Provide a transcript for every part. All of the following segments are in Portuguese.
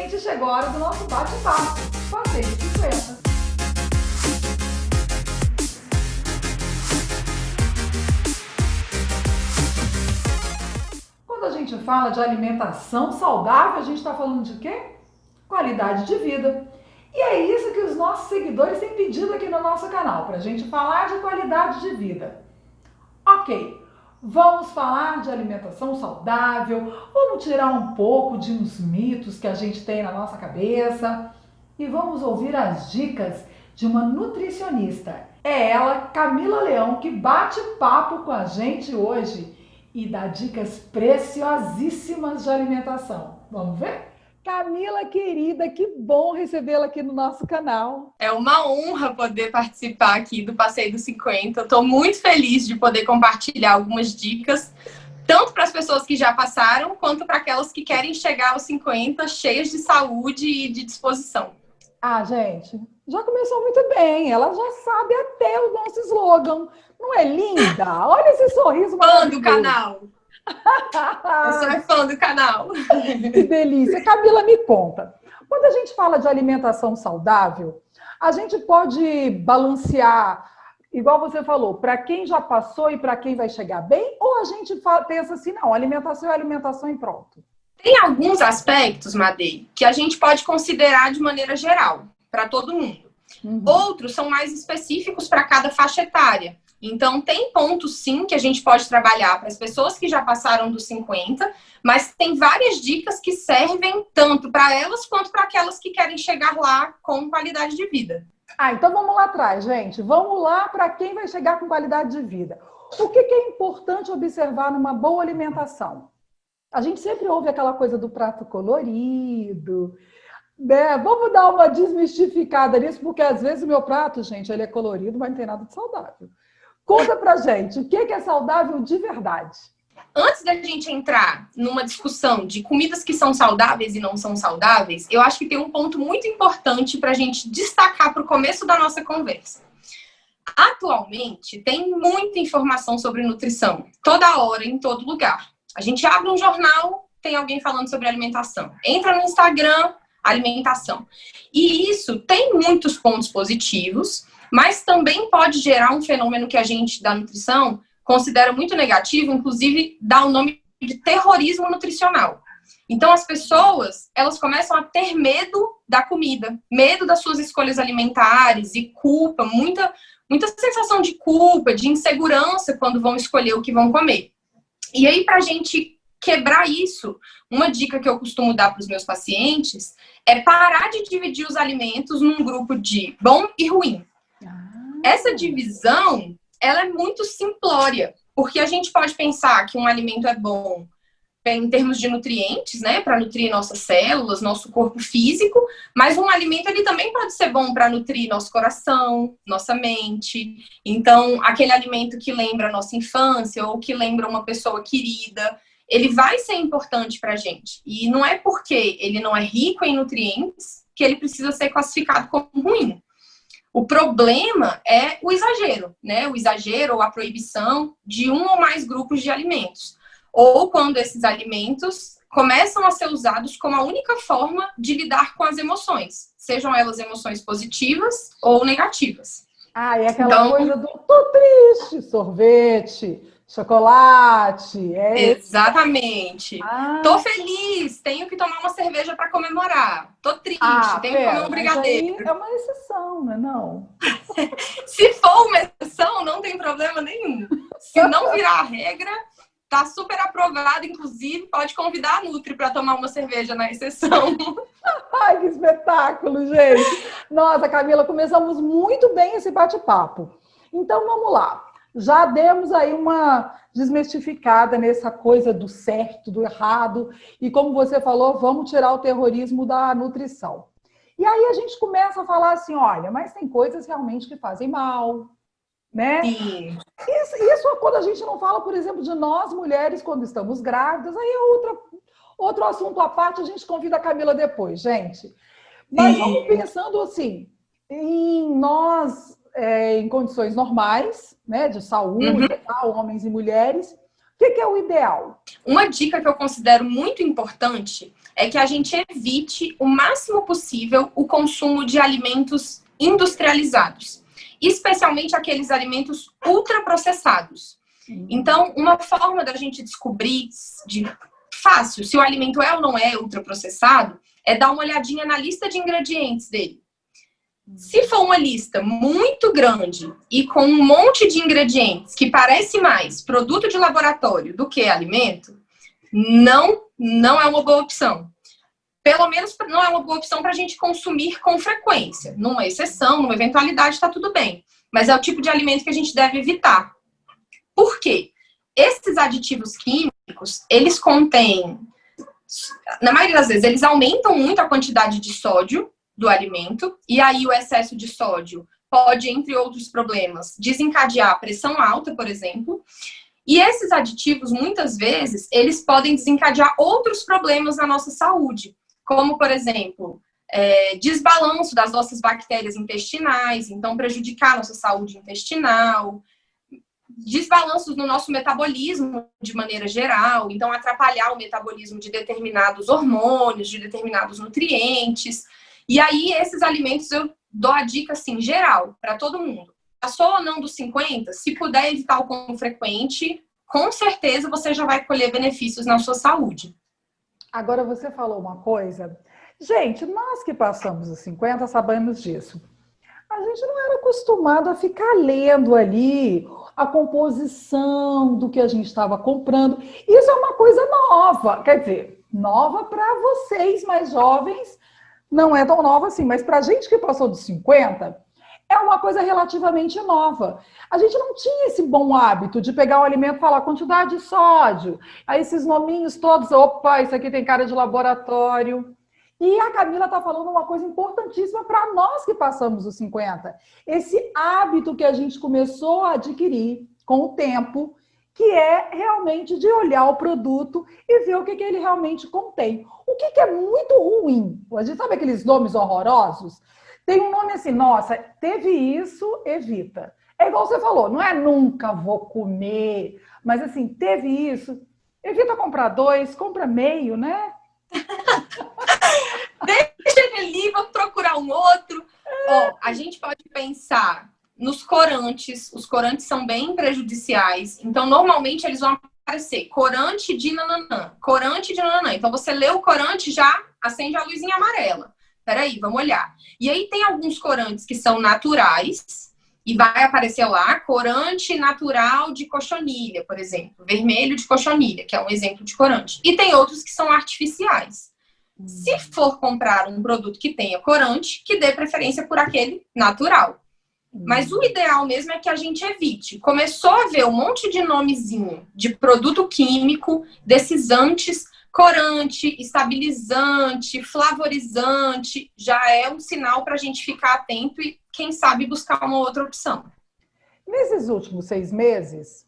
gente, chegou a hora do nosso bate-papo. Passeio de 50. Quando a gente fala de alimentação saudável, a gente está falando de quê? Qualidade de vida. E é isso que os nossos seguidores têm pedido aqui no nosso canal, para a gente falar de qualidade de vida. Ok, vamos falar de alimentação saudável, vamos tirar um pouco de uns mitos que a gente tem na nossa cabeça e vamos ouvir as dicas de uma nutricionista. É ela, Camila Leão, que bate papo com a gente hoje e dá dicas preciosíssimas de alimentação. Vamos ver? Camila, querida, que bom recebê-la aqui no nosso canal. É uma honra poder participar aqui do Passeio dos 50. Estou muito feliz de poder compartilhar algumas dicas, tanto para as pessoas que já passaram, quanto para aquelas que querem chegar aos 50 cheias de saúde e de disposição. Ah, gente, já começou muito bem. Ela já sabe até o nosso slogan. Não é linda? Olha esse sorriso maravilhoso. Fã do canal. Eu sou fã do canal. Que delícia. Camila, me conta. Quando a gente fala de alimentação saudável, a gente pode balancear, igual você falou, para quem já passou e para quem vai chegar bem? Ou a gente pensa assim, não, alimentação é alimentação e pronto? Tem alguns aspectos, Madei, que a gente pode considerar de maneira geral, para todo mundo. Outros são mais específicos para cada faixa etária. Então, tem pontos, sim, que a gente pode trabalhar para as pessoas que já passaram dos 50, mas tem várias dicas que servem tanto para elas quanto para aquelas que querem chegar lá com qualidade de vida. Ah, então vamos lá atrás, gente. Vamos lá para quem vai chegar com qualidade de vida. O que é importante observar numa boa alimentação? A gente sempre ouve aquela coisa do prato colorido, né? Vamos dar uma desmistificada nisso, porque às vezes o meu prato, gente, ele é colorido, mas não tem nada de saudável. Conta pra gente, o que é saudável de verdade? Antes da gente entrar numa discussão de comidas que são saudáveis e não são saudáveis, eu acho que tem um ponto muito importante para a gente destacar para o começo da nossa conversa. Atualmente, tem muita informação sobre nutrição, toda hora, em todo lugar. A gente abre um jornal, tem alguém falando sobre alimentação. Entra no Instagram, alimentação. E isso tem muitos pontos positivos, mas também pode gerar um fenômeno que a gente, da nutrição, considera muito negativo, inclusive dá o nome de terrorismo nutricional. Então, as pessoas, elas começam a ter medo da comida, medo das suas escolhas alimentares e culpa, muita sensação de culpa, de insegurança quando vão escolher o que vão comer. E aí, para a gente quebrar isso, uma dica que eu costumo dar para os meus pacientes é parar de dividir os alimentos num grupo de bom e ruim. Essa divisão, ela é muito simplória, porque a gente pode pensar que um alimento é bom em termos de nutrientes, né, para nutrir nossas células, nosso corpo físico, mas um alimento ele também pode ser bom para nutrir nosso coração, nossa mente. Então, aquele alimento que lembra a nossa infância ou que lembra uma pessoa querida, ele vai ser importante para a gente. E não é porque ele não é rico em nutrientes que ele precisa ser classificado como ruim. O problema é o exagero, né? O exagero ou a proibição de um ou mais grupos de alimentos. Ou quando esses alimentos começam a ser usados como a única forma de lidar com as emoções, sejam elas emoções positivas ou negativas. Ah, é aquela coisa do tô triste, sorvete, chocolate. Exatamente. Tô feliz, tenho que tomar uma cerveja para comemorar. Tô triste, tenho que comer um brigadeiro. Mas aí é uma exceção, né? Não. Se for uma exceção, não tem problema nenhum. Se não virar a regra, tá super aprovado. Inclusive, pode convidar a Nutri para tomar uma cerveja na exceção. Ai, que espetáculo, gente. Nossa, Camila, começamos muito bem esse bate-papo. Então, vamos lá. Já demos aí uma desmistificada nessa coisa do certo, do errado. E como você falou, vamos tirar o terrorismo da nutrição. E aí a gente começa a falar assim, olha, mas tem coisas realmente que fazem mal, né? Sim. Isso quando a gente não fala, por exemplo, de nós mulheres quando estamos grávidas, aí é outro assunto à parte, a gente convida a Camila depois, gente. Mas vamos pensando assim, em nós, em condições normais, né, de saúde, tal, homens e mulheres, que é o ideal? Uma dica que eu considero muito importante é que a gente evite o máximo possível o consumo de alimentos industrializados, especialmente aqueles alimentos ultraprocessados. Então, uma forma da gente descobrir fácil se o alimento é ou não é ultraprocessado é dar uma olhadinha na lista de ingredientes dele. Se for uma lista muito grande e com um monte de ingredientes que parece mais produto de laboratório do que alimento, não é uma boa opção. Pelo menos não é uma boa opção para a gente consumir com frequência. Numa exceção, numa eventualidade, está tudo bem. Mas é o tipo de alimento que a gente deve evitar. Por quê? Esses aditivos químicos, eles contêm, na maioria das vezes, eles aumentam muito a quantidade de sódio do alimento, e aí o excesso de sódio pode, entre outros problemas, desencadear a pressão alta, por exemplo. E esses aditivos, muitas vezes, eles podem desencadear outros problemas na nossa saúde, como, por exemplo, desbalanço das nossas bactérias intestinais, então prejudicar a nossa saúde intestinal, desbalanços no nosso metabolismo de maneira geral, então atrapalhar o metabolismo de determinados hormônios, de determinados nutrientes. E aí, esses alimentos eu dou a dica, assim, geral, para todo mundo. Passou ou não dos 50, se puder evitar o consumo frequente, com certeza você já vai colher benefícios na sua saúde. Agora, você falou uma coisa. Gente, nós que passamos os 50 sabemos disso. A gente não era acostumado a ficar lendo ali a composição do que a gente estava comprando. Isso é uma coisa nova. Quer dizer, nova para vocês mais jovens, não é tão nova assim, mas para a gente que passou dos 50, é uma coisa relativamente nova. A gente não tinha esse bom hábito de pegar o alimento e falar quantidade de sódio, aí esses nominhos todos, opa, isso aqui tem cara de laboratório. E a Camila está falando uma coisa importantíssima para nós que passamos os 50. Esse hábito que a gente começou a adquirir com o tempo, que é realmente de olhar o produto e ver o que ele realmente contém. O que é muito ruim? A gente sabe aqueles nomes horrorosos? Tem um nome assim, nossa, teve isso, evita. É igual você falou, não é nunca vou comer, mas assim, teve isso, evita comprar 2, compra meio, né? Deixa ele ali, vamos procurar um outro. Ó, a gente pode pensar nos corantes. Os corantes são bem prejudiciais. Então, normalmente, eles vão aparecer corante de nananã, corante de nananã. Então, você lê o corante, já acende a luzinha amarela. Peraí, vamos olhar. E aí, tem alguns corantes que são naturais e vai aparecer lá corante natural de cochonilha, por exemplo. Vermelho de cochonilha, que é um exemplo de corante. E tem outros que são artificiais. Se for comprar um produto que tenha corante, que dê preferência por aquele natural. Mas o ideal mesmo é que a gente evite. Começou a ver um monte de nomezinho de produto químico, desses antes, corante, estabilizante, flavorizante, já é um sinal para a gente ficar atento e, quem sabe, buscar uma outra opção. Nesses últimos 6 meses,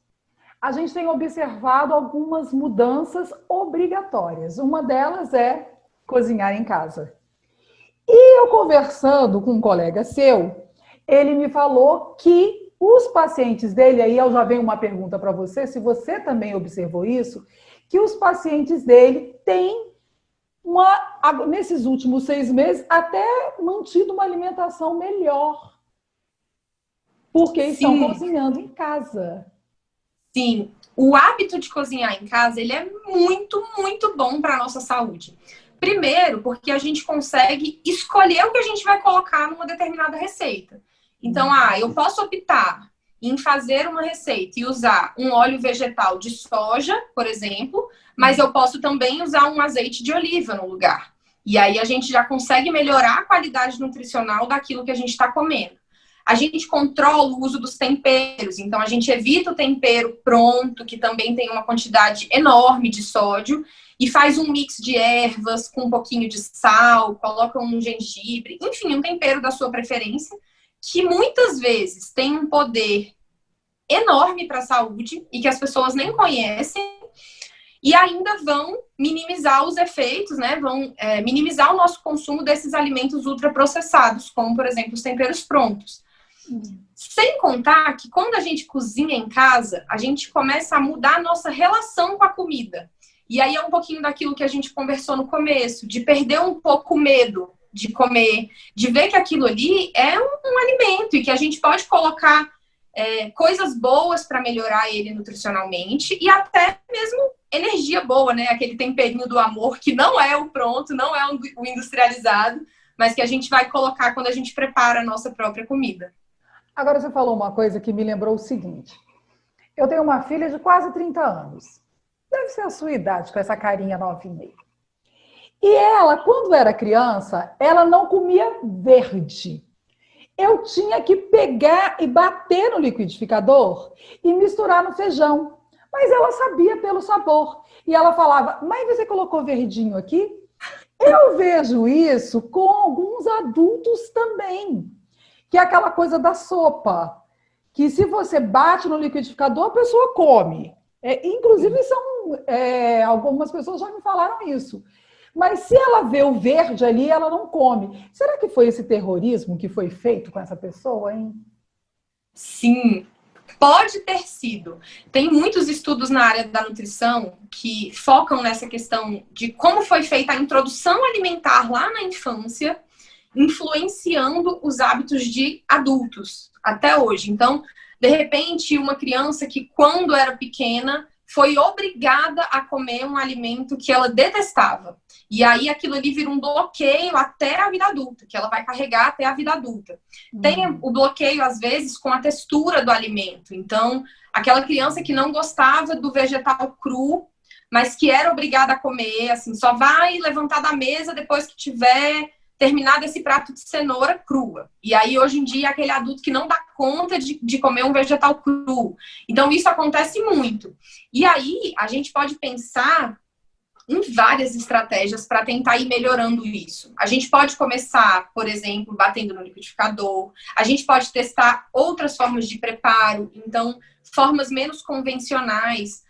a gente tem observado algumas mudanças obrigatórias. Uma delas é cozinhar em casa. E eu conversando com um colega seu, ele me falou que os pacientes dele, aí eu já venho uma pergunta para você, se você também observou isso, que os pacientes dele têm, nesses últimos 6 meses, até mantido uma alimentação melhor, porque estão cozinhando em casa. Sim, o hábito de cozinhar em casa, ele é muito, muito bom para a nossa saúde. Primeiro, porque a gente consegue escolher o que a gente vai colocar numa determinada receita. Então, eu posso optar em fazer uma receita e usar um óleo vegetal de soja, por exemplo, mas eu posso também usar um azeite de oliva no lugar. E aí a gente já consegue melhorar a qualidade nutricional daquilo que a gente está comendo. A gente controla o uso dos temperos, então a gente evita o tempero pronto, que também tem uma quantidade enorme de sódio, e faz um mix de ervas com um pouquinho de sal, coloca um gengibre, enfim, um tempero da sua preferência, que muitas vezes tem um poder enorme para a saúde e que as pessoas nem conhecem, e ainda vão minimizar os efeitos, né? Vão minimizar o nosso consumo desses alimentos ultraprocessados, como, por exemplo, os temperos prontos. Sem contar que quando a gente cozinha em casa, a gente começa a mudar a nossa relação com a comida. E aí é um pouquinho daquilo que a gente conversou no começo, de perder um pouco o medo de comer, de ver que aquilo ali é um alimento e que a gente pode colocar coisas boas para melhorar ele nutricionalmente e até mesmo energia boa, né? Aquele temperinho do amor que não é o pronto, não é o industrializado, mas que a gente vai colocar quando a gente prepara a nossa própria comida. Agora você falou uma coisa que me lembrou o seguinte. Eu tenho uma filha de quase 30 anos. Deve ser a sua idade, com essa carinha novinha aí. E ela, quando era criança, ela não comia verde. Eu tinha que pegar e bater no liquidificador e misturar no feijão. Mas ela sabia pelo sabor. E ela falava, mãe, você colocou verdinho aqui? Eu vejo isso com alguns adultos também. Que é aquela coisa da sopa. Que se você bate no liquidificador, a pessoa come. Inclusive, algumas pessoas já me falaram isso. Mas se ela vê o verde ali, ela não come. Será que foi esse terrorismo que foi feito com essa pessoa, hein? Sim, pode ter sido. Tem muitos estudos na área da nutrição que focam nessa questão de como foi feita a introdução alimentar lá na infância, influenciando os hábitos de adultos até hoje. Então, de repente, uma criança que, quando era pequena, foi obrigada a comer um alimento que ela detestava. E aí aquilo ali vira um bloqueio até a vida adulta, que ela vai carregar até a vida adulta. Tem o bloqueio, às vezes, com a textura do alimento. Então, aquela criança que não gostava do vegetal cru, mas que era obrigada a comer, assim, só vai levantar da mesa depois que tiver terminado esse prato de cenoura crua. E aí, hoje em dia, aquele adulto que não dá conta de comer um vegetal cru. Então, isso acontece muito. E aí, a gente pode pensar em várias estratégias para tentar ir melhorando isso. A gente pode começar, por exemplo, batendo no liquidificador. A gente pode testar outras formas de preparo. Então, formas menos convencionais.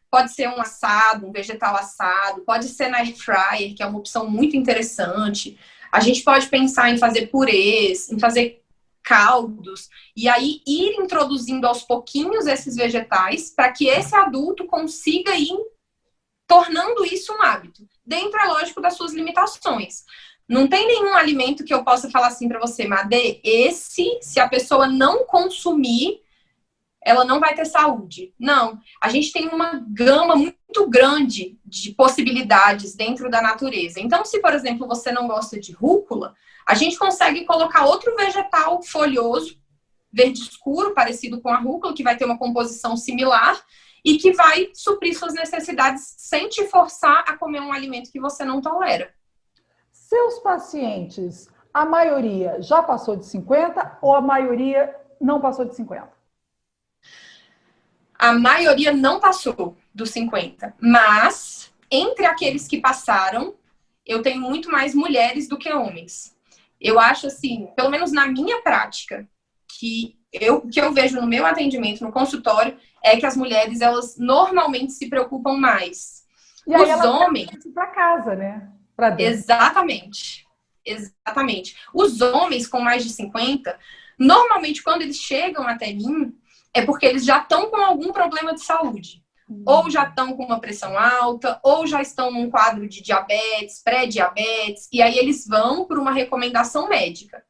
Pode ser um assado, um vegetal assado. Pode ser na air fryer, que é uma opção muito interessante. A gente pode pensar em fazer purês, em fazer caldos. E aí, ir introduzindo aos pouquinhos esses vegetais para que esse adulto consiga ir tornando isso um hábito, dentro, é lógico, das suas limitações. Não tem nenhum alimento que eu possa falar assim para você, Madê, se a pessoa não consumir, ela não vai ter saúde. Não, a gente tem uma gama muito grande de possibilidades dentro da natureza. Então, se, por exemplo, você não gosta de rúcula, a gente consegue colocar outro vegetal folhoso, verde escuro, parecido com a rúcula, que vai ter uma composição similar, e que vai suprir suas necessidades sem te forçar a comer um alimento que você não tolera. Seus pacientes, a maioria já passou de 50 ou a maioria não passou de 50? A maioria não passou dos 50, mas entre aqueles que passaram, eu tenho muito mais mulheres do que homens. Eu acho assim, pelo menos na minha prática, que o que eu vejo no meu atendimento, no consultório, é que as mulheres, elas normalmente se preocupam mais. E aí os homens para casa, né? Para dentro. Exatamente. Exatamente. Os homens com mais de 50, normalmente quando eles chegam até mim, é porque eles já estão com algum problema de saúde. Ou já estão com uma pressão alta, ou já estão num quadro de diabetes, pré-diabetes, e aí eles vão por uma recomendação médica.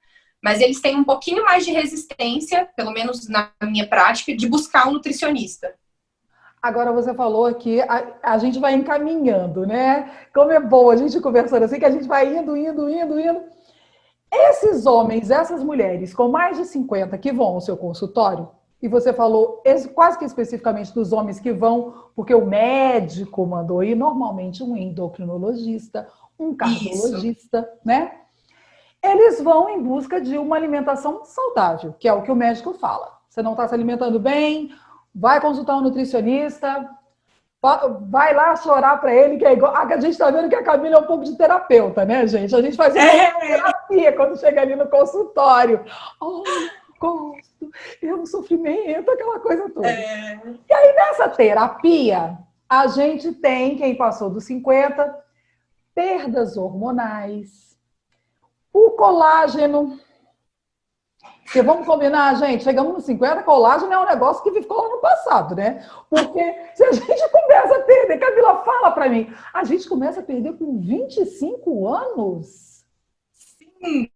Mas eles têm um pouquinho mais de resistência, pelo menos na minha prática, de buscar um nutricionista. Agora você falou que a gente vai encaminhando, né? Como é bom a gente conversando assim, que a gente vai indo. Esses homens, essas mulheres com mais de 50 que vão ao seu consultório, e você falou quase que especificamente dos homens que vão, porque o médico mandou ir, normalmente um endocrinologista, um cardiologista, isso, né? Eles vão em busca de uma alimentação saudável, que é o que o médico fala. Você não está se alimentando bem, vai consultar um nutricionista, vai lá chorar para ele, que é igual. A gente está vendo que a Camila é um pouco de terapeuta, né, gente? A gente faz uma terapia quando chega ali no consultório. Oh, gosto, eu no sofrimento, aquela coisa toda. E aí, nessa terapia, a gente tem, quem passou dos 50, perdas hormonais. O colágeno, Porque vamos combinar, gente, chegamos nos 50, colágeno é um negócio que ficou lá no passado, né? Porque se a gente começa a perder, Camila, fala pra mim, a gente começa a perder com 25 anos? Sim.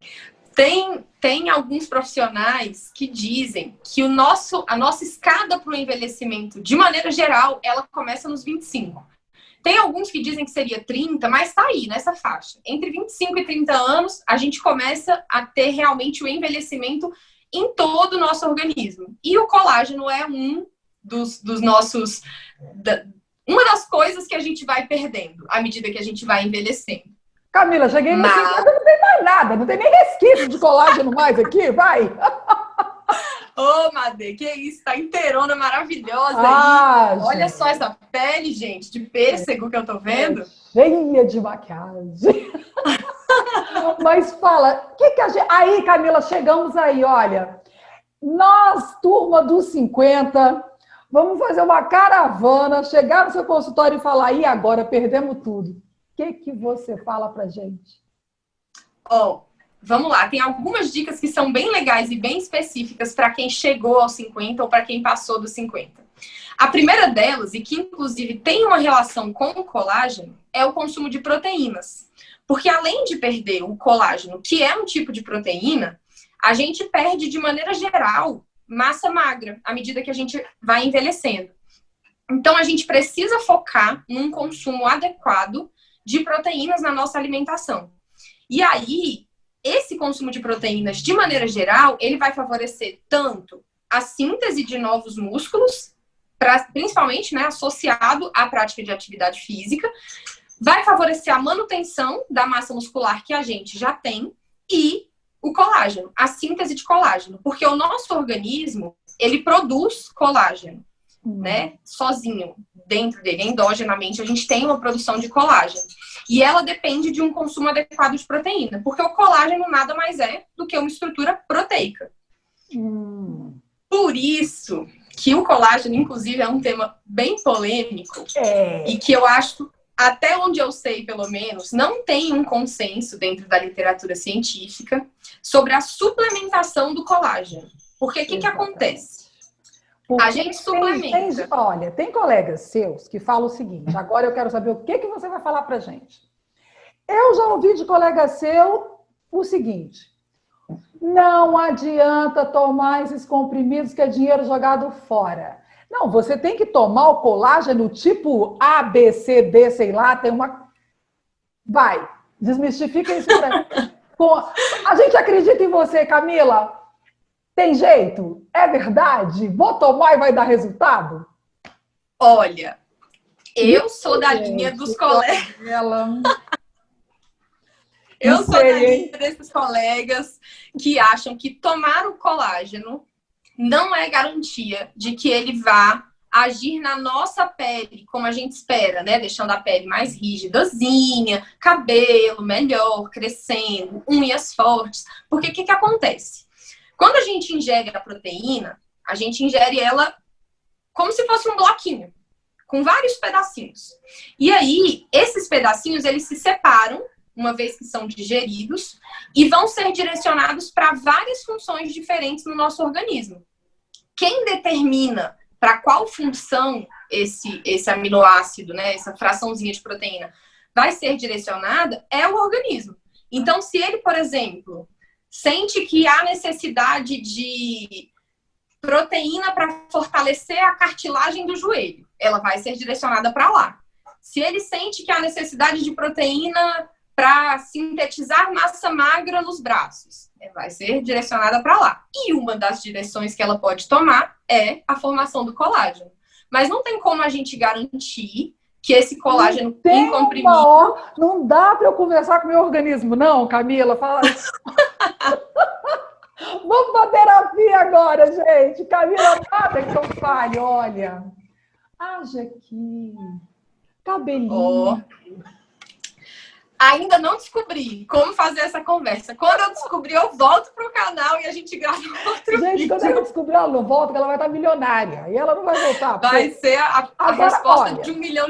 Tem alguns profissionais que dizem que a nossa escada para o envelhecimento, de maneira geral, ela começa nos 25. Tem alguns que dizem que seria 30, mas está aí, nessa faixa. Entre 25 e 30 anos, a gente começa a ter realmente o envelhecimento em todo o nosso organismo. E o colágeno é dos nossos... uma das coisas que a gente vai perdendo à medida que a gente vai envelhecendo. Camila, cheguei no 50, não tem mais nada, não tem nem resquício de colágeno mais aqui, vai! Ô, Madê, que isso, tá inteirona, maravilhosa aí. Olha só essa pele, gente, de pêssego que eu tô vendo. Cheia de maquiagem. Mas fala, que a gente... Aí, Camila, chegamos aí, olha. Nós, turma dos 50, vamos fazer uma caravana, chegar no seu consultório e falar, e agora, perdemos tudo. O que você fala pra gente? Vamos lá, tem algumas dicas que são bem legais e bem específicas para quem chegou aos 50 ou para quem passou dos 50. A primeira delas, e que inclusive tem uma relação com o colágeno, é o consumo de proteínas. Porque além de perder o colágeno, que é um tipo de proteína, a gente perde de maneira geral massa magra à medida que a gente vai envelhecendo. Então a gente precisa focar num consumo adequado de proteínas na nossa alimentação. E aí, esse consumo de proteínas, de maneira geral, ele vai favorecer tanto a síntese de novos músculos, principalmente, né, associado à prática de atividade física, vai favorecer a manutenção da massa muscular que a gente já tem e o colágeno, a síntese de colágeno, porque o nosso organismo, ele produz colágeno, né, sozinho, dentro dele, endogenamente, a gente tem uma produção de colágeno. E ela depende de um consumo adequado de proteína, porque o colágeno nada mais é do que uma estrutura proteica. Por isso que o colágeno, inclusive, é um tema bem polêmico e que eu acho, até onde eu sei, pelo menos, não tem um consenso dentro da literatura científica sobre a suplementação do colágeno. Porque o que acontece? Porque a gente suplementa. Olha, tem colegas seus que falam o seguinte, agora eu quero saber o que você vai falar pra gente. Eu já ouvi de colega seu o seguinte, não adianta tomar esses comprimidos que é dinheiro jogado fora. Não, você tem que tomar o colágeno tipo A, B, C, D, sei lá, tem uma... Vai, desmistifica isso pra mim. A gente acredita em você, Camila. Tem jeito? É verdade? Vou tomar e vai dar resultado? Olha, eu sou da linha dos colegas. Eu sou da linha desses colegas que acham que tomar o colágeno não é garantia de que ele vá agir na nossa pele, como a gente espera, né? Deixando a pele mais rígidazinha, cabelo melhor, crescendo, unhas fortes. Porque o que acontece? Quando a gente ingere a proteína, a gente ingere ela como se fosse um bloquinho, com vários pedacinhos. E aí, esses pedacinhos, eles se separam, uma vez que são digeridos, e vão ser direcionados para várias funções diferentes no nosso organismo. Quem determina para qual função esse aminoácido, né, essa fraçãozinha de proteína, vai ser direcionada é o organismo. Então, se ele, por exemplo, sente que há necessidade de proteína para fortalecer a cartilagem do joelho, ela vai ser direcionada para lá. Se ele sente que há necessidade de proteína para sintetizar massa magra nos braços, vai ser direcionada para lá. E uma das direções que ela pode tomar é a formação do colágeno. Mas não tem como a gente garantir que esse colágeno em comprimido... Não dá para eu conversar com o meu organismo, não, Camila? Fala... Vamos para terapia agora, gente. Camila, nada que eu fale, olha. Haja aqui. Cabelinho. Ainda não descobri como fazer essa conversa. Quando eu descobrir, eu volto pro canal e a gente grava outro vídeo. Gente, quando ela descobrir, ela não volta, porque ela vai estar milionária. E ela não vai voltar. Porque... Vai ser a resposta de $1 milhão.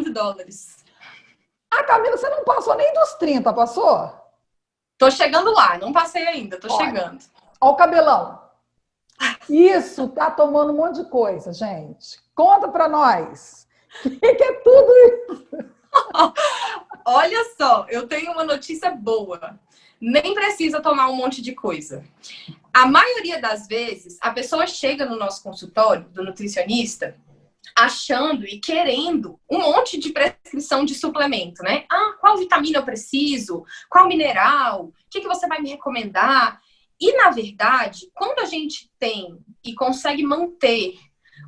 Ah, Camila, você não passou nem dos 30, passou? Tô chegando lá, não passei ainda, tô chegando. Olha o cabelão. Isso, tá tomando um monte de coisa, gente. Conta para nós. O que é tudo isso? Olha só, eu tenho uma notícia boa. Nem precisa tomar um monte de coisa. A maioria das vezes, a pessoa chega no nosso consultório do nutricionista achando e querendo um monte de prescrição de suplemento, né? Ah, qual vitamina eu preciso? Qual mineral? O que você vai me recomendar? E, na verdade, quando a gente tem e consegue manter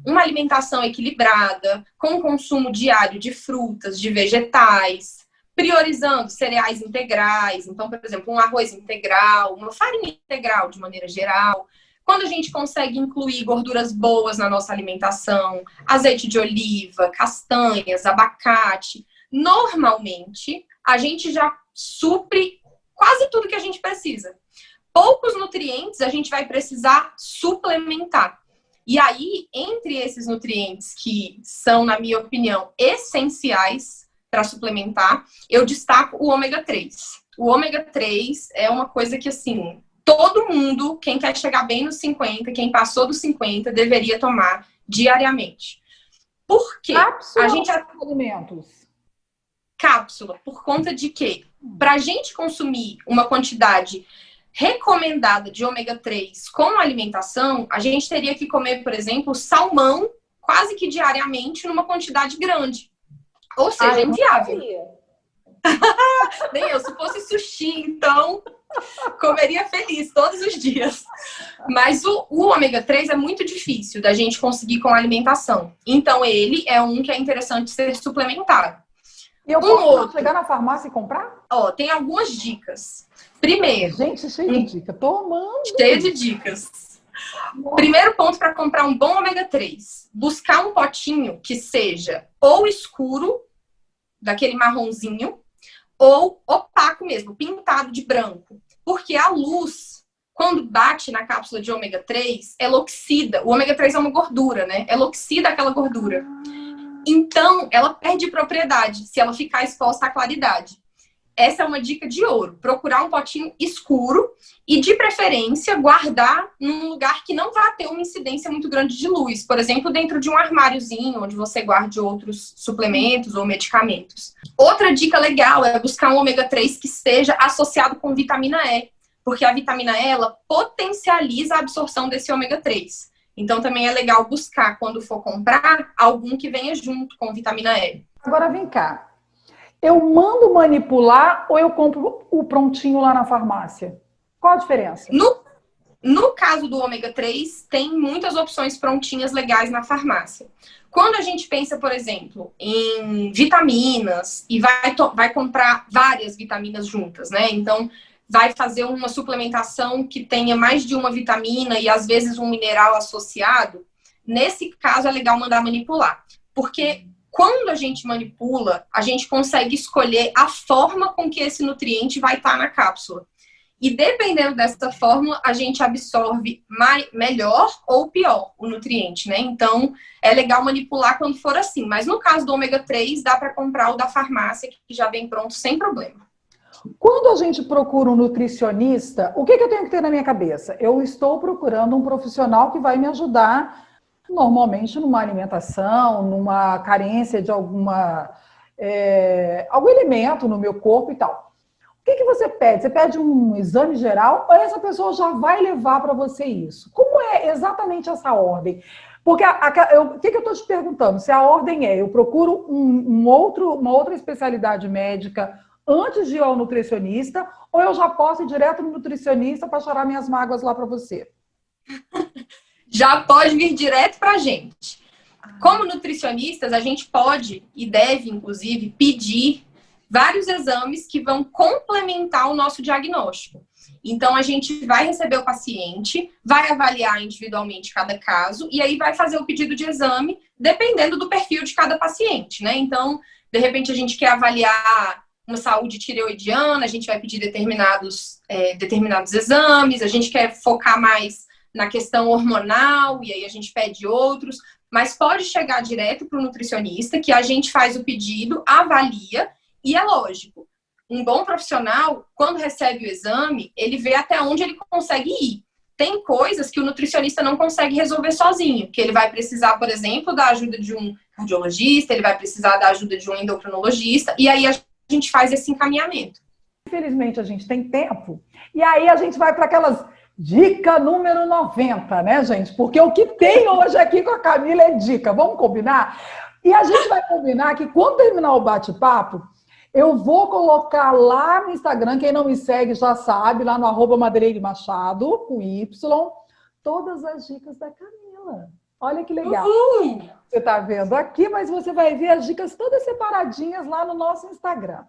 uma alimentação equilibrada, com o consumo diário de frutas, de vegetais, priorizando cereais integrais, então, por exemplo, um arroz integral, uma farinha integral de maneira geral, quando a gente consegue incluir gorduras boas na nossa alimentação, azeite de oliva, castanhas, abacate, normalmente a gente já supre quase tudo que a gente precisa. Poucos nutrientes a gente vai precisar suplementar. E aí, entre esses nutrientes que são, na minha opinião, essenciais para suplementar, eu destaco o ômega 3. O ômega 3 é uma coisa que, assim, todo mundo, quem quer chegar bem nos 50, quem passou dos 50, deveria tomar diariamente. Por quê? Cápsula A gente alimentos. Cápsula, por conta de que, para a gente consumir uma quantidade recomendada de ômega 3 com alimentação, a gente teria que comer, por exemplo, salmão quase que diariamente numa quantidade grande. Ou seja, inviável. Nem eu, se fosse sushi, então comeria feliz todos os dias. Mas o ômega 3 é muito difícil da gente conseguir com a alimentação. Então ele é um que é interessante ser suplementado. E eu posso chegar na farmácia e comprar? Ó, tem algumas dicas. Primeiro... Gente, cheio de dica. Tomando. Cheio de dicas. Primeiro ponto para comprar um bom ômega 3. Buscar um potinho que seja ou escuro, daquele marronzinho, ou opaco mesmo, pintado de branco. Porque a luz, quando bate na cápsula de ômega 3, ela oxida. O ômega 3 é uma gordura, né? Ela oxida aquela gordura. Então, ela perde propriedade se ela ficar exposta à claridade. Essa é uma dica de ouro. Procurar um potinho escuro e, de preferência, guardar num lugar que não vá ter uma incidência muito grande de luz. Por exemplo, dentro de um armáriozinho, onde você guarde outros suplementos ou medicamentos. Outra dica legal é buscar um ômega 3 que esteja associado com vitamina E, porque a vitamina E, ela potencializa a absorção desse ômega 3. Então, também é legal buscar, quando for comprar, algum que venha junto com vitamina E. Agora, vem cá. Eu mando manipular ou eu compro o prontinho lá na farmácia? Qual a diferença? No caso do ômega 3, tem muitas opções prontinhas legais na farmácia. Quando a gente pensa, por exemplo, em vitaminas e vai comprar várias vitaminas juntas, né? Então, vai fazer uma suplementação que tenha mais de uma vitamina e, às vezes, um mineral associado. Nesse caso, é legal mandar manipular. Porque quando a gente manipula, a gente consegue escolher a forma com que esse nutriente vai estar na cápsula. E dependendo dessa fórmula, a gente absorve melhor ou pior o nutriente, né? Então, é legal manipular quando for assim. Mas no caso do ômega 3, dá para comprar o da farmácia, que já vem pronto sem problema. Quando a gente procura um nutricionista, o que eu tenho que ter na minha cabeça? Eu estou procurando um profissional que vai me ajudar normalmente numa alimentação, numa carência de algum elemento no meu corpo e tal. O que você pede? Você pede um exame geral ou essa pessoa já vai levar para você isso? Como é exatamente essa ordem? Porque o que eu estou te perguntando? Se a ordem eu procuro uma outra especialidade médica antes de ir ao nutricionista ou eu já posso ir direto no nutricionista para chorar minhas mágoas lá para você? Já pode vir direto para a gente. Como nutricionistas, a gente pode e deve, inclusive, pedir vários exames que vão complementar o nosso diagnóstico. Então, a gente vai receber o paciente, vai avaliar individualmente cada caso e aí vai fazer o pedido de exame dependendo do perfil de cada paciente, né? Então, de repente, a gente quer avaliar uma saúde tireoidiana, a gente vai pedir determinados exames, a gente quer focar mais na questão hormonal, e aí a gente pede outros, mas pode chegar direto para o nutricionista, que a gente faz o pedido, avalia, e é lógico, um bom profissional, quando recebe o exame, ele vê até onde ele consegue ir. tem coisas que o nutricionista não consegue resolver sozinho, que ele vai precisar, por exemplo, da ajuda de um cardiologista, ele vai precisar da ajuda de um endocrinologista, e aí a gente faz esse encaminhamento. Infelizmente, a gente tem tempo, e aí a gente vai para aquelas dica número 90, né, gente? Porque o que tem hoje aqui com a Camila é dica, vamos combinar? E a gente vai combinar que quando terminar o bate-papo, eu vou colocar lá no Instagram, quem não me segue já sabe, lá no @madeireiremachado, com Y, todas as dicas da Camila. Olha que legal. Você está vendo aqui, mas você vai ver as dicas todas separadinhas lá no nosso Instagram.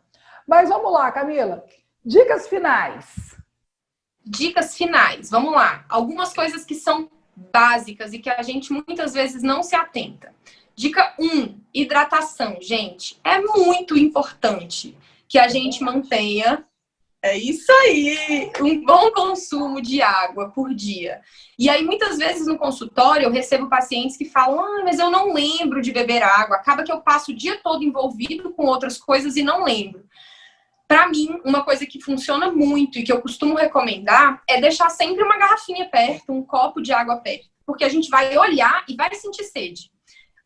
Mas vamos lá, Camila. Dicas finais. Dicas finais, vamos lá. Algumas coisas que são básicas e que a gente muitas vezes não se atenta. Dica 1, hidratação. Gente, é muito importante que a gente mantenha, é isso aí, um bom consumo de água por dia. E aí, muitas vezes no consultório, eu recebo pacientes que falam, mas eu não lembro de beber água. Acaba que eu passo o dia todo envolvido com outras coisas e não lembro. Para mim, uma coisa que funciona muito e que eu costumo recomendar é deixar sempre uma garrafinha perto, um copo de água perto. Porque a gente vai olhar e vai sentir sede.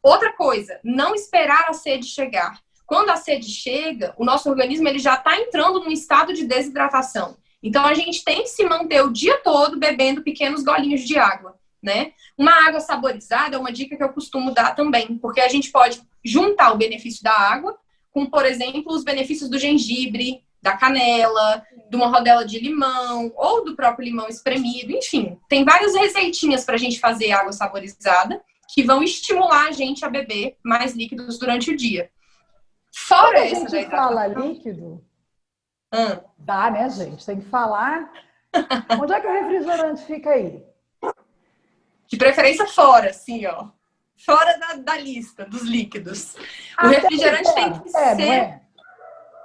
Outra coisa, não esperar a sede chegar. Quando a sede chega, o nosso organismo ele já está entrando num estado de desidratação. Então, a gente tem que se manter o dia todo bebendo pequenos golinhos de água, né? Uma água saborizada é uma dica que eu costumo dar também, porque a gente pode juntar o benefício da água com, por exemplo, os benefícios do gengibre, da canela, de uma rodela de limão ou do próprio limão espremido. Enfim, tem várias receitinhas para a gente fazer água saborizada que vão estimular a gente a beber mais líquidos durante o dia. Fora essa a gente fala líquido, dá, né, gente? Tem que falar. Onde é que o refrigerante fica aí? De preferência fora, assim, ó. Fora da lista dos líquidos. O refrigerante tem que ser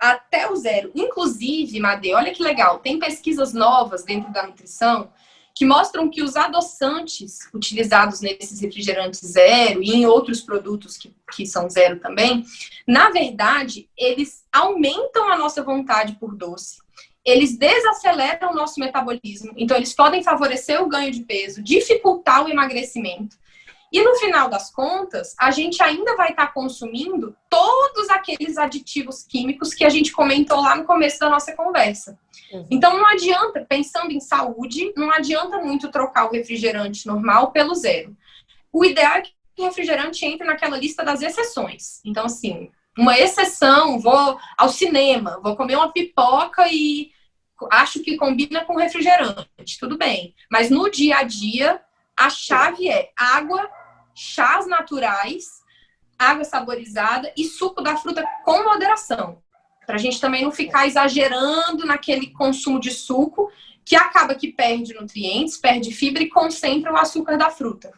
até o zero. Inclusive, Madê, olha que legal. Tem pesquisas novas dentro da nutrição que mostram que os adoçantes utilizados nesses refrigerantes zero e em outros produtos que são zero também, na verdade, eles aumentam a nossa vontade por doce. Eles desaceleram o nosso metabolismo. Então, eles podem favorecer o ganho de peso, dificultar o emagrecimento. E no final das contas, a gente ainda vai estar consumindo todos aqueles aditivos químicos que a gente comentou lá no começo da nossa conversa. Então não adianta, pensando em saúde, não adianta muito trocar o refrigerante normal pelo zero. O ideal é que o refrigerante entre naquela lista das exceções. Então, assim, uma exceção, vou ao cinema, vou comer uma pipoca e acho que combina com refrigerante, tudo bem. Mas no dia a dia, a chave é água, chás naturais, água saborizada e suco da fruta com moderação. Pra gente também não ficar exagerando naquele consumo de suco, que acaba que perde nutrientes, perde fibra e concentra o açúcar da fruta.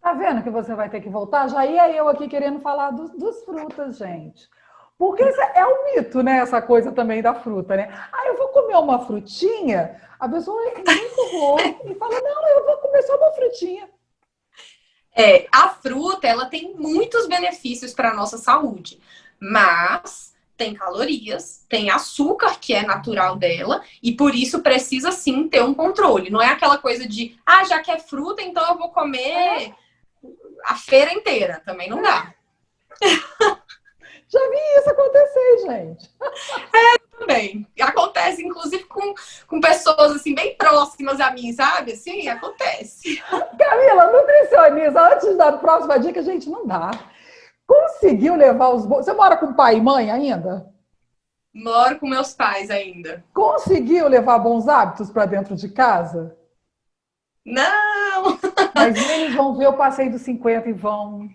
Tá vendo que você vai ter que voltar? Já ia eu aqui querendo falar dos frutas, gente. Porque é um mito, né? Essa coisa também da fruta, né? Ah, eu vou comer uma frutinha. A pessoa é muito louca e fala, não, eu vou comer só uma frutinha. A fruta, ela tem muitos benefícios para a nossa saúde, mas tem calorias, tem açúcar, que é natural dela, e por isso precisa sim ter um controle. Não é aquela coisa de, já que é fruta, então eu vou comer a feira inteira. Também não dá. Já vi isso acontecer, gente. Também. Acontece, inclusive, com pessoas, assim, bem próximas a mim, sabe? Assim, acontece. Camila, nutricionista, antes da próxima dica, gente, não dá. Conseguiu levar os bons... Você mora com pai e mãe ainda? Moro com meus pais ainda. Conseguiu levar bons hábitos para dentro de casa? Não! Mas eles vão ver o passeio dos 50 e vão...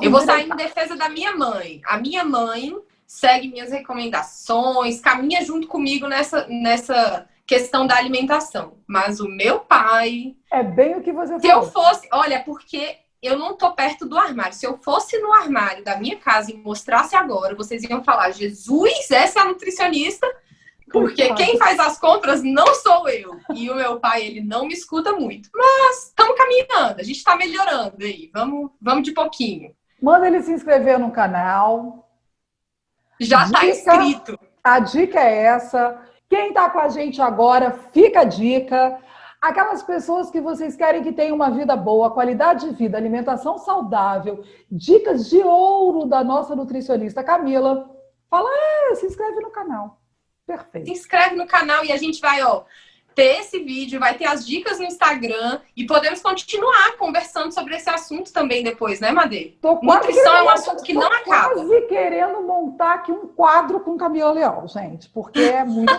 Eu vou sair em defesa da minha mãe. A minha mãe segue minhas recomendações, caminha junto comigo nessa questão da alimentação. Mas o meu pai... É bem o que você falou. Se eu fosse... Olha, porque eu não tô perto do armário. Se eu fosse no armário da minha casa e mostrasse agora, vocês iam falar, Jesus, essa é a nutricionista... Porque quem faz as compras não sou eu. E o meu pai, ele não me escuta muito. Mas estamos caminhando, a gente está melhorando aí. Vamos de pouquinho. Manda ele se inscrever no canal. Já está inscrito. A dica é essa. Quem está com a gente agora, fica a dica. Aquelas pessoas que vocês querem que tenham uma vida boa, qualidade de vida, alimentação saudável, dicas de ouro da nossa nutricionista Camila. Fala, se inscreve no canal. Perfeito. Se inscreve no canal e a gente vai, ter esse vídeo, vai ter as dicas no Instagram e podemos continuar conversando sobre esse assunto também depois, né, Madê? Nutrição é um assunto que não acaba. Tô quase querendo montar aqui um quadro com Camila Leal, gente, porque é muito...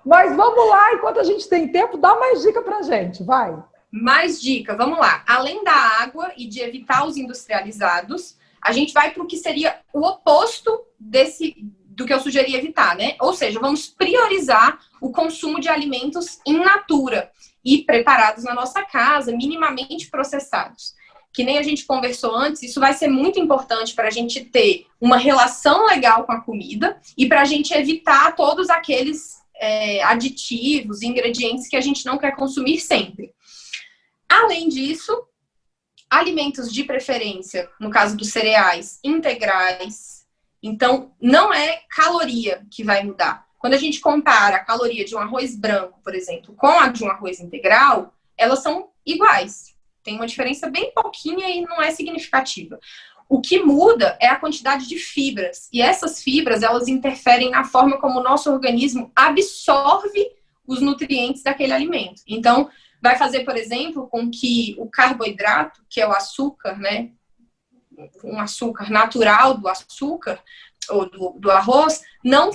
Mas vamos lá, enquanto a gente tem tempo, dá mais dica pra gente, vai. Mais dica, vamos lá. Além da água e de evitar os industrializados, a gente vai para o que seria o oposto do que eu sugeri evitar, né? Ou seja, vamos priorizar o consumo de alimentos in natura e preparados na nossa casa, minimamente processados. Que nem a gente conversou antes, isso vai ser muito importante para a gente ter uma relação legal com a comida e para a gente evitar todos aqueles aditivos, ingredientes que a gente não quer consumir sempre. Além disso, alimentos de preferência, no caso dos cereais, integrais. Então, não é caloria que vai mudar. Quando a gente compara a caloria de um arroz branco, por exemplo, com a de um arroz integral, elas são iguais. Tem uma diferença bem pouquinha e não é significativa. O que muda é a quantidade de fibras. E essas fibras, elas interferem na forma como o nosso organismo absorve os nutrientes daquele alimento. Então, vai fazer, por exemplo, com que o carboidrato, que é o açúcar, né? Um açúcar natural do açúcar, ou do arroz, não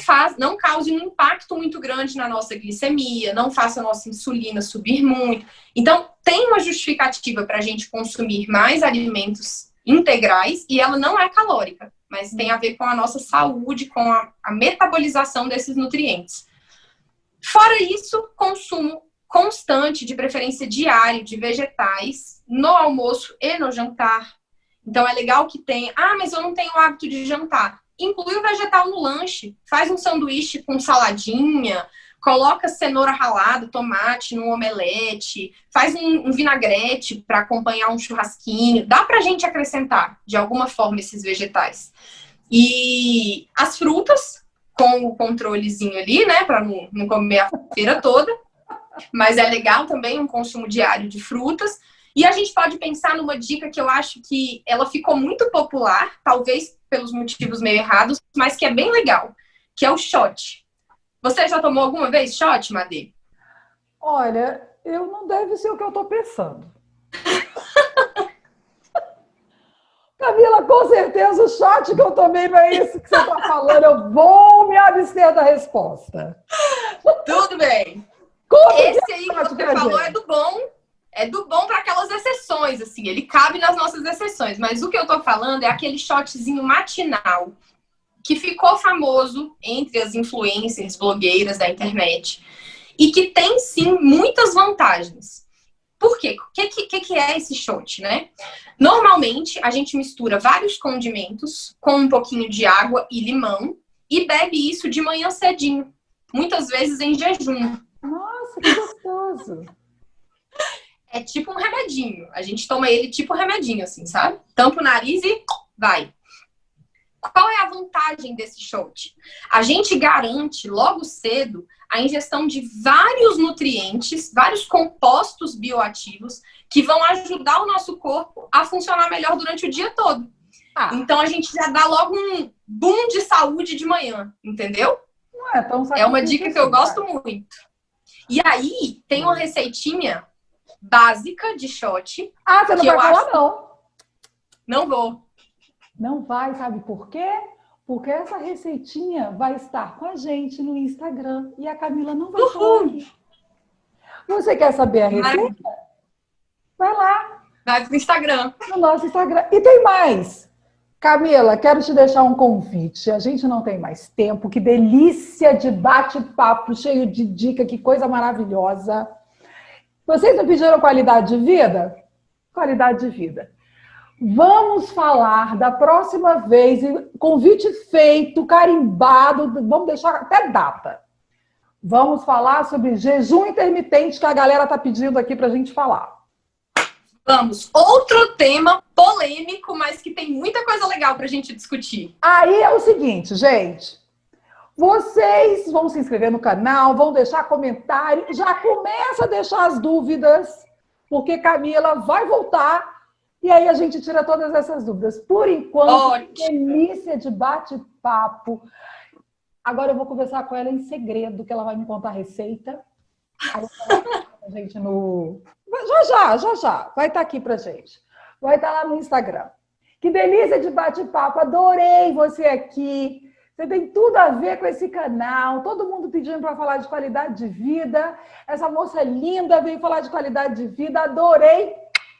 cause um impacto muito grande na nossa glicemia, não faça a nossa insulina subir muito. Então, tem uma justificativa para a gente consumir mais alimentos integrais e ela não é calórica, mas tem a ver com a nossa saúde, com a metabolização desses nutrientes. Fora isso, consumo constante, de preferência diário, de vegetais no almoço e no jantar. Então, é legal que tenha... mas eu não tenho o hábito de jantar. Inclui o vegetal no lanche. Faz um sanduíche com saladinha, coloca cenoura ralada, tomate no omelete, faz um vinagrete para acompanhar um churrasquinho. Dá pra gente acrescentar, de alguma forma, esses vegetais. E as frutas, com o controlezinho ali, né, para não comer a feira toda. Mas é legal também um consumo diário de frutas. E a gente pode pensar numa dica que eu acho que ela ficou muito popular, talvez pelos motivos meio errados, mas que é bem legal, que é o shot. Você já tomou alguma vez shot, Madê? Olha, eu não deve ser o que eu tô pensando. Camila, com certeza o shot que eu tomei não é isso que você tá falando. Eu vou me abster da resposta. Tudo bem. Esse aí que você falou é do bom para aquelas exceções, assim, ele cabe nas nossas exceções, mas o que eu tô falando é aquele shotzinho matinal que ficou famoso entre as influencers, blogueiras da internet e que tem, sim, muitas vantagens. Por quê? O que é esse shot, né? Normalmente, a gente mistura vários condimentos com um pouquinho de água e limão e bebe isso de manhã cedinho, muitas vezes em jejum. Nossa, que gostoso! É tipo um remedinho. A gente toma ele tipo remedinho, assim, sabe? Tampa o nariz e vai. Qual é a vantagem desse shot? A gente garante logo cedo a ingestão de vários nutrientes, vários compostos bioativos que vão ajudar o nosso corpo a funcionar melhor durante o dia todo. Então a gente já dá logo um boom de saúde de manhã, entendeu? Não é tão É uma dica que eu gosto muito. E aí, tem uma receitinha básica de shot. Você não vai falar, não? Não vou. Não vai, sabe por quê? Porque essa receitinha vai estar com a gente no Instagram e a Camila não vai falar aqui. Você quer saber a receita? Vai lá. Vai pro Instagram. No nosso Instagram. E tem mais. Camila, quero te deixar um convite. A gente não tem mais tempo. Que delícia de bate-papo, cheio de dica, que coisa maravilhosa. Vocês não pediram qualidade de vida? Qualidade de vida. Vamos falar da próxima vez, convite feito, carimbado, vamos deixar até data. Vamos falar sobre jejum intermitente que a galera está pedindo aqui para a gente falar. Vamos, outro tema polêmico, mas que tem muita coisa legal para a gente discutir. Aí é o seguinte, gente, Vocês vão se inscrever no canal, vão deixar comentário, já começa a deixar as dúvidas, porque Camila vai voltar e aí a gente tira todas essas dúvidas. Por enquanto, delícia de bate-papo. Agora eu vou conversar com ela em segredo, que ela vai me contar a receita. Aí a gente no... Já. Vai estar aqui pra gente. Vai estar lá no Instagram. Que delícia de bate-papo. Adorei você aqui. Você tem tudo a ver com esse canal. Todo mundo pedindo para falar de qualidade de vida. Essa moça linda veio falar de qualidade de vida. Adorei.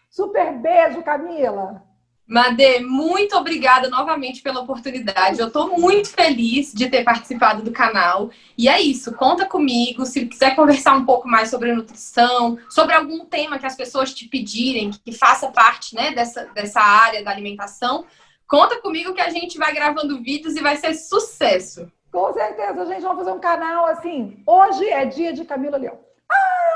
Super beijo, Camila. Madê, muito obrigada novamente pela oportunidade. Eu estou muito feliz de ter participado do canal. E é isso, conta comigo. Se quiser conversar um pouco mais sobre nutrição, sobre algum tema que as pessoas te pedirem, que faça parte, né, dessa área da alimentação, conta comigo que a gente vai gravando vídeos e vai ser sucesso. Com certeza, a gente vai fazer um canal assim. Hoje é dia de Camila Leão.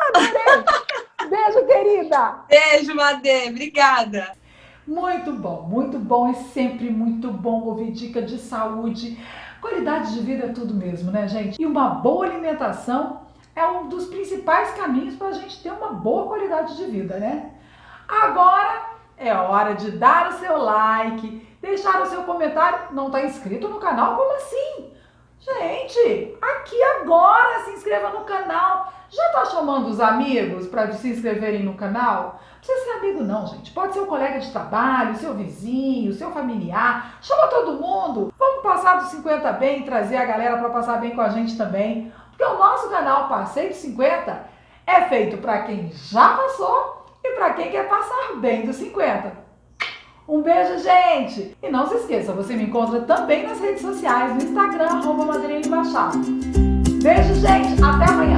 Adorei! Beijo, querida! Beijo, Madê. Obrigada. Muito bom, é sempre muito bom ouvir dica de saúde. Qualidade de vida é tudo mesmo, né, gente? E uma boa alimentação é um dos principais caminhos para a gente ter uma boa qualidade de vida, né? Agora é hora de dar o seu like, deixar o seu comentário. Não está inscrito no canal? Como assim? Gente, aqui agora se inscreva no canal. Já tá chamando os amigos para se inscreverem no canal? Não precisa ser amigo não, gente. Pode ser um colega de trabalho, seu vizinho, seu familiar. Chama todo mundo. Vamos passar dos 50 bem e trazer a galera para passar bem com a gente também. Porque o nosso canal Passeio dos 50 é feito para quem já passou e para quem quer passar bem dos 50. Um beijo, gente! E não se esqueça, você me encontra também nas redes sociais, no Instagram, @Madeirinha de Machado. Beijo, gente! Até amanhã!